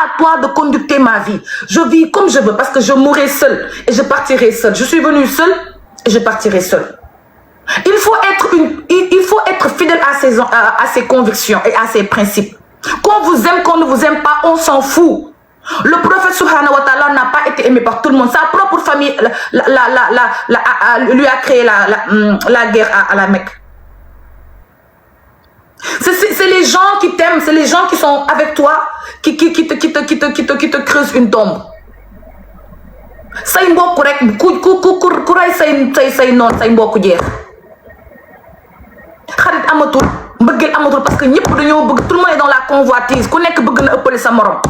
à toi de conducter ma vie. Je vis comme je veux parce que je mourrai seule et je partirai seule. Je suis venue seule et je partirai seule. Il faut être fidèle à ses convictions et à ses principes. Qu'on vous aime, qu'on ne vous aime pas, on s'en fout. Le prophète subhanahu wa ta'ala n'a pas été aimé par tout le monde. Sa propre famille lui a créé la guerre à la Mecque. C'est les gens qui t'aiment, c'est les gens qui sont avec toi qui te creusent une tombe. Say mbokk rek ku ray say noon say mbokk jeex. Xarit amatul mbëggeel amatul parce que ñëpp dañoo bëgg, tout le monde est dans la convoitise, ku nekk bëgg na ëppale sa morom.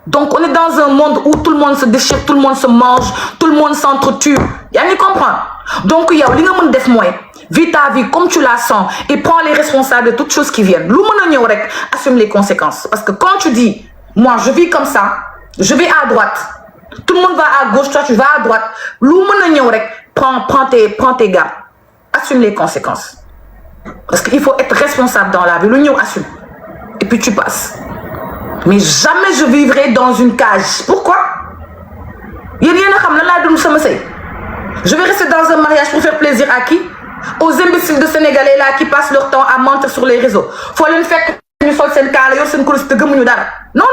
Donc on est dans un monde où tout le monde se déchire, tout le monde se mange, tout le monde s'entretue. Yaa ngi comprendre? Donc yow li nga mën def mooy vis ta vie comme tu la sens et prends les responsables de toutes choses qui viennent. Lu mën a ñëw rek assume les conséquences. Parce que quand tu dis moi je vis comme ça, je vais à droite, tout le monde va à gauche, toi tu vas à droite, lu mën a ñëw rek prends tes gardes. Assume les conséquences. Parce qu'il faut être responsable dans la vie. Lu ñëw assume. Et puis tu passes. Mais jamais je vivrai dans une cage. Pourquoi? Yéen a xam lan laa dund sama sëy. Je vais rester dans un mariage pour faire plaisir à qui? Aux imbéciles de Sénégalais là qui passent leur temps à mentir sur les réseaux. Faut leen fekk ñu sol seen kaala yor seen kurus te gëmuñu dara. Non.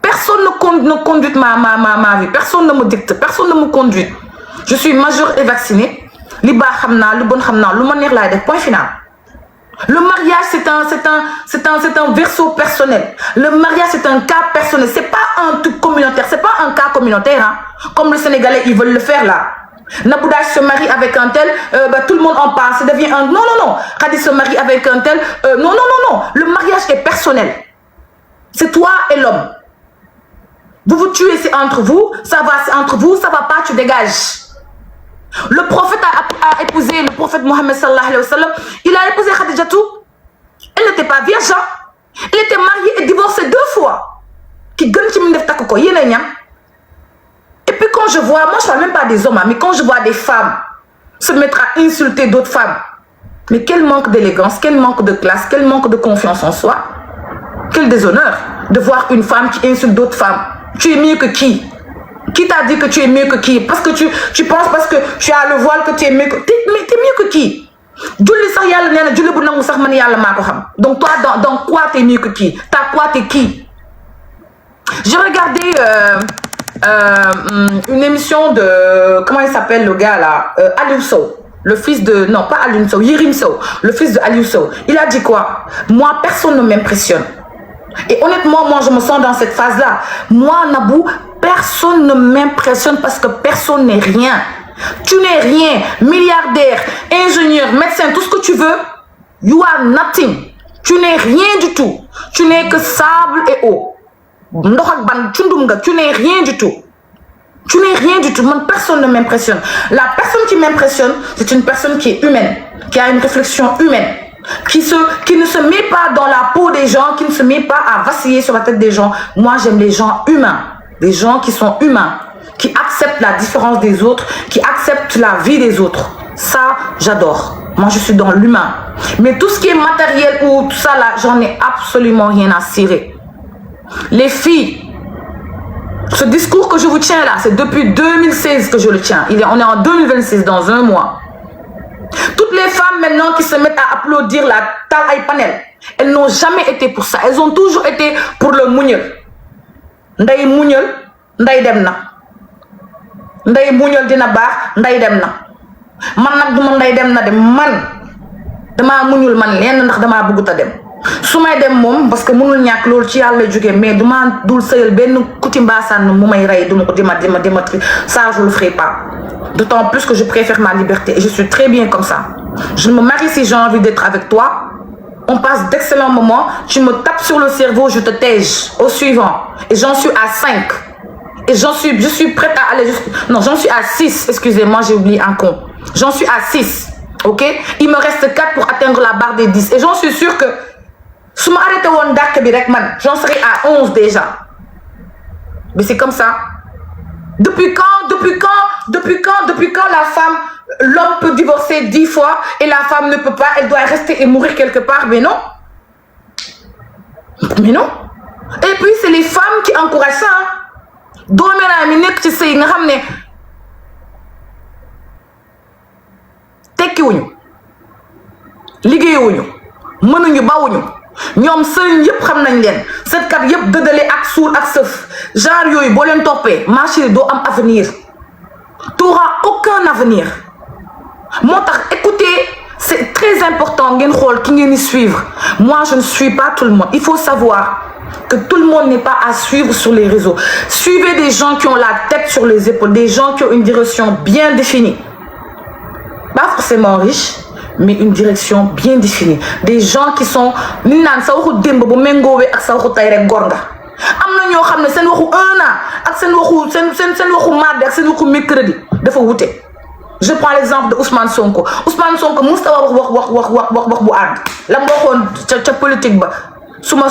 Personne ne conduit ma vie. Personne ne me dicte. Personne ne me conduit. Je suis majeure et vaccinée. Li baax xam naa, lu bon xam naa, lu ma neex laay def. Point final. Le mariage, c'est un verso personnel. Le mariage, c'est un cas personnel. C'est pas un truc communautaire. C'est pas un cas communautaire, hein. Comme les Sénégalais, ils veulent le faire là. Naboudache se marie avec un tel, tout le monde en parle. Ça devient un... Non. Khadi se marie avec un tel. Non. Le mariage est personnel. C'est toi et l'homme. Vous vous tuez, c'est entre vous. Ça va, c'est entre vous. Ça va pas, tu dégages. Le prophète a épousé le prophète Mohammed sallallahu alayhi wa sallam. Il a épousé Khadijatou. Elle n'était pas vierge. Elle était mariée et divorcée 2 fois. Et puis quand je vois, moi je parle même pas des hommes, mais quand je vois des femmes se mettre à insulter d'autres femmes, mais quel manque d'élégance, quel manque de classe, quel manque de confiance en soi. Quel déshonneur de voir une femme qui insulte d'autres femmes. Tu es mieux que qui? Qui t'a dit que tu es mieux que qui? Parce que tu penses parce que tu as le voile que tu es mieux que... T'es mieux que qui? Donc toi, dans quoi t'es mieux que qui? T'as quoi, t'es qui? J'ai regardé une émission de... Comment il s'appelle le gars là? Aliou Sow. Le fils de... Non, pas Aliou Sow, Yirim Sow. Le fils de Aliou Sow. Il a dit quoi? Moi, personne ne m'impressionne. Et honnêtement, moi, je me sens dans cette phase-là. Moi, Nabou, personne ne m'impressionne parce que personne n'est rien. Tu n'es rien. Milliardaire, ingénieur, médecin, tout ce que tu veux. You are nothing. Tu n'es rien du tout. Tu n'es que sable et eau. Tu n'es rien du tout. Tu n'es rien du tout. Personne ne m'impressionne. La personne qui m'impressionne, c'est une personne qui est humaine, qui a une réflexion humaine. Qui ne se met pas dans la peau des gens, qui ne se met pas à vaciller sur la tête des gens. Moi, j'aime les gens humains. Des gens qui sont humains, qui acceptent la différence des autres, qui acceptent la vie des autres. Ça, j'adore. Moi, je suis dans l'humain. Mais tout ce qui est matériel ou tout ça, là, j'en ai absolument rien à cirer. Les filles, ce discours que je vous tiens là, c'est depuis 2016 que je le tiens. On est en 2026, dans un mois. Toutes les femmes maintenant qui se mettent à applaudir la taille panel, elles n'ont jamais été pour ça. Elles ont toujours été pour le mouniel. Nday mouniel, nday dem na. Nday mouniel dina baax, nday dem na. Man nak duma nday dem na dem man. Dama mouniel man lenn ndax dama bëgg ta dem. Sumay dem mom parce que mënul ñak lool ci Yalla jóge mais duma dul seyel ben kuti mbassane mu may ray duma ko dima ça je le ferai pas. D'autant plus que je préfère ma liberté et je suis très bien comme ça. Je me marie si j'ai envie d'être avec toi. On passe d'excellents moments. Tu me tapes sur le cerveau, je te tège. Au suivant. Et j'en suis à 5. Et je suis prête à aller non, j'en suis à 6. Excusez-moi, j'ai oublié un con. J'en suis à 6. Ok? Il me reste 4 pour atteindre la barre des 10. Et j'en suis sûre que si je m'arrête j'en serai à 11 déjà. Mais c'est comme ça. Depuis quand la femme, l'homme peut divorcer 10 fois et la femme ne peut pas, elle doit rester et mourir quelque part, mais non. Mais non. et puis c'est les femmes qui encouragent ça dooméraa mi nekk ci sëy nga xam ne tekkiwuñu liggéeyuñu mënuñu bawuñu ñoom sëriñ yëpp xam nañ leen seetkat yëpp dëddale ak suul ak sëf genre yooyu boo leen toppee ma chérie doo am avenir t'auras aucun avenir moo tax écoutez c'est très important ngeen xool ki ngeen di suivre moi je ne suis pas tout le monde il faut savoir que tout le monde n'est pas à suivre sur les réseaux suivez des gens qui ont la tête sur les épaules des gens qui ont une direction bien définie pas forcément riches mais une direction bien définie des gens qui sont ni naan sa waxu démb bu méngoowee ak sa waxu tay rek gor nga am na ñoo xam ne seen waxu 1 an ak seen waxu seen waxu mardi ak seen waxu mercredi dafa wute je prends l'exemple de Ousmane Sonko musta wax bu àgg la mu waxoon ca politique ba suma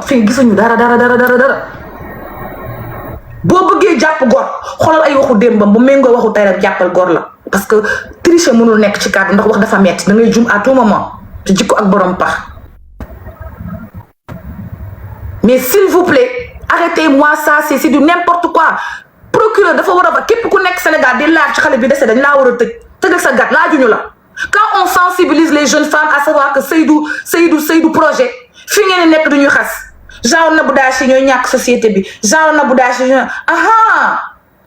fi gisuñu dara boo bëggee jàpp gor xoolal ay waxu démbam bu méngoo waxu tay rek jàppal gor la parce que tricher mënul nekk ci kàddu ndax wax dafa metti da ngay jum à tout moment te jikko ak borom pax mais s'il vous plaît arrêtez-moi ça c'est du n'importe quoi procureur dafa war a ba képp ku nekk Sénégal di laaj ci xale bi dese dañ laa war a tëjal sa gat laajuñu la quand on sensibilise les jeunes femmes à savoir que Seydou projet fi ngeen nekk duñuy xas genre Nabou Dash ñooy ñàkk société bi genre Nabou Dash ñooy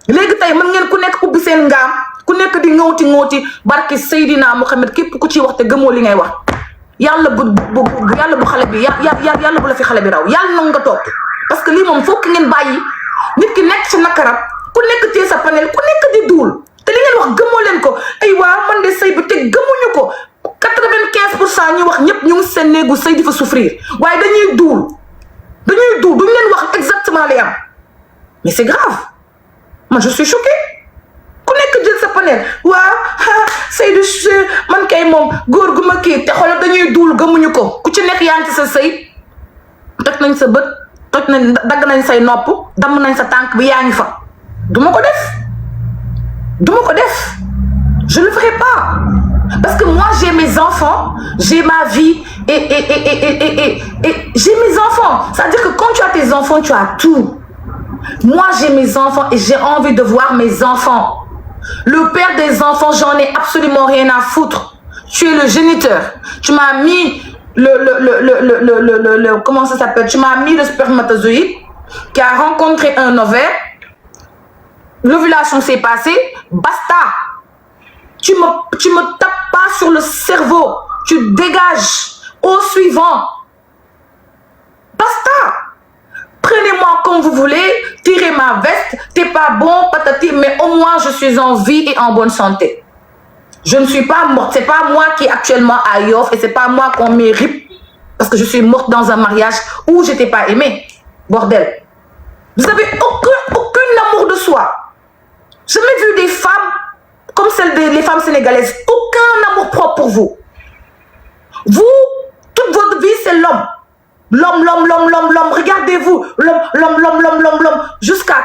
léegi tey mën ngeen ku nekk ubbi seen ngaam ku nekk di ŋawti barki Seydina Mohamed képp ku ciy wax te gëmoo li ngay wax yàlla bu xale bi yàlla bu la fi xale bi raw yàlla na nga toog parce que lii moom fokk ngeen bàyyi nit ki nekk ci nakaram ku nekk téye sa panel ku nekk di duul te li ngeen wax gëmoo leen ko ay waa man de sëy bi te gëmuñu ko 95% ñu wax ñëpp ñu ngi seen néegu sëy di fa souffrir waaye dañuy duul duñ leen wax exactement li am mais c'est grave man je suis choquée ku nekk jël sa panel waaw Seydou man kay moom góor gu ma kii te xoolal dañuy duul gëmuñu ko ku ci nekk yaa ngi ci sa sëy toj nañ sa bët dagg nañ say nopp damm nañ sa tànk bi yaa ngi fa duma ko def je ne le ferai pas parce que moi j'ai mes enfants j'ai ma vie et j'ai mes enfants c'est-à-dire que quand tu as tes enfants tu as tout moi j'ai mes enfants et j'ai envie de voir mes enfants le père des enfants j'en ai absolument rien à foutre tu es le géniteur tu m'as mis comment ça s'appelle tu m'as mis le spermatozoïde qui a rencontré un ovaire l'ovulation s'est passée basta tu me tapes pas sur le cerveau tu dégages au suivant basta prenez-moi comme vous voulez tirez ma veste t'es pas bon patati mais au moins je suis en vie et en bonne santé je ne suis pas morte c'est pas moi qui est actuellement à Yoff et c'est pas moi qu'on mérite parce que je suis morte dans un mariage où j'étais pas aimée bordel vous avez aucun amour de soi j'ai jamais vu des femmes comme celles des femmes sénégalaises aucun amour propre pour vous toute votre vie c'est l'homme regardez-vous l'homme jusqu'à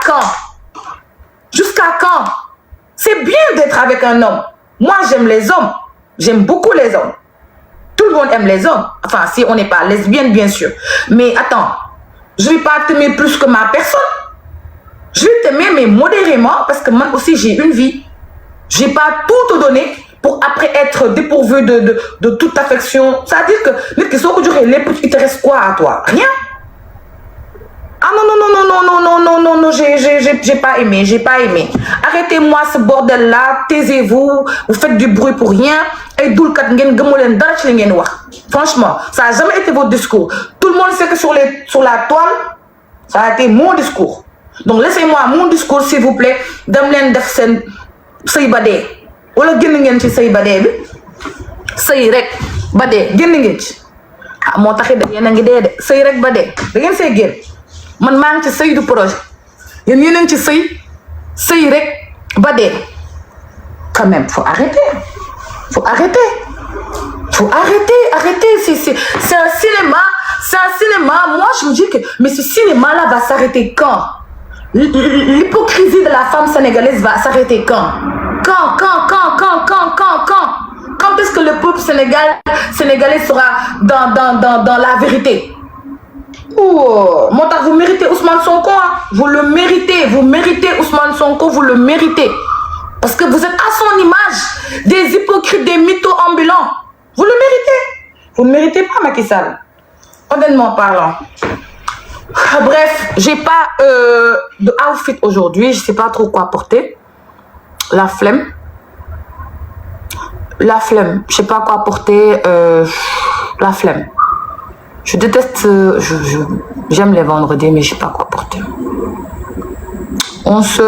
quand c'est bien d'être avec un homme moi j'aime les hommes j'aime beaucoup les hommes tout le monde aime les hommes enfin si on n'est pas lesbienne bien sûr mais attends je vais pas t'aimer plus que ma personne je vais t'aimer mais modérément parce que moi aussi j'ai une vie j'ai pas tout te donner pour après être dépourvu de toute affection c'est-à-dire que nit ki soo ko joxee lépp il te reste quoi à toi rien ah non j'ai pas aimé arrêtez-moi ce bordel là taisez-vous vous faites du bruit pour rien ay dulkat ngeen gëmoo leen dara ci li ngeen wax franchement ça a jamais été votre discours tout le monde sait que sur la toile ça a été mon discours donc laissez-moi mon discours s'il vous plaît dem leen def seen sëy ba dee wala génn ngeen ci sëy ba dee bi sëy rek ba dee génn ngeen ci ah moo taxit da ngeen a ngi dee de sëy rek ba dee da ngeen see génn man maa ngi ci sëy du projet yéen yéen a ngi ci sëy rek ba dee quand même faut arrêter c'est un cinéma moi je me dis que mais ce cinéma là va s'arrêter quand l'hypocrisie de la femme sénégalaise va s'arrêter quand est-ce que le peuple sénégalais sera dans la vérité Oh, vous méritez Ousmane Sonko. Hein? Vous le méritez. Vous méritez Ousmane Sonko. Vous le méritez. Parce que vous êtes à son image. Des hypocrites, des mythos ambulants. Vous le méritez. Vous ne méritez pas Macky Sall. Honnêtement parlant. Bref, j'ai pas de outfit aujourd'hui. Je sais pas trop quoi porter. La flemme. La flemme. Je sais pas quoi porter. La flemme. Je déteste. J'aime les vendredis, mais je sais pas quoi porter. On se.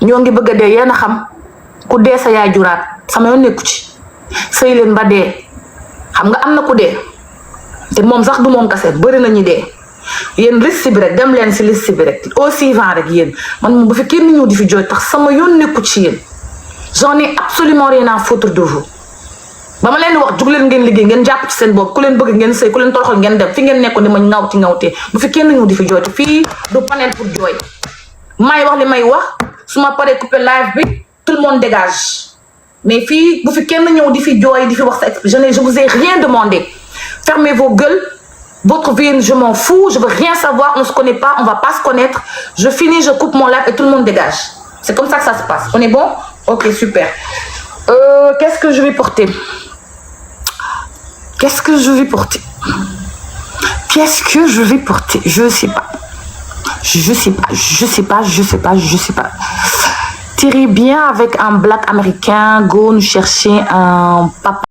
ñoo ngi bëgg a dee yéen a xam ku dee sa yaay juraat sama yoon nekku ci sëy leen ba dee xam nga am na ku dee te moom sax du moom kase bëri nañu dee yéen liste bi rek dem leen si liste bi rek aussi vent rek yéen man moom bu fi kenn ñëw di fi jooy tax sama yoon nekku ci yéen j'en ai absolument rien à foutre de vous ba ma leen wax jug leen ngeen liggéey ngeen jàpp ci seen bopp ku leen bëgg ngeen sëy ku leen toroxal ngeen dem fi ngeen nekkoon di ma ngawtee bu fi kenn ñëw di fi jooy te fii du panel pour jooy may wax li may wax su ma paree couper live bi tout le monde dégage mais fii bu fi kenn ñëw di fi jooy di fi wax sa je vous ai rien demandé fermez vos gueules votre vie je m'en fous je veux rien savoir on se connaît pas on va pas se connaître je finis je coupe mon live et tout le monde dégage c'est comme ça que ça se passe on est bon ok super qu'est-ce que je vais porter qu'est-ce que je vais porter qu'est-ce que je vais porter je sais pas je sais pas. T'irais bien avec un black américain, go nous chercher un papa.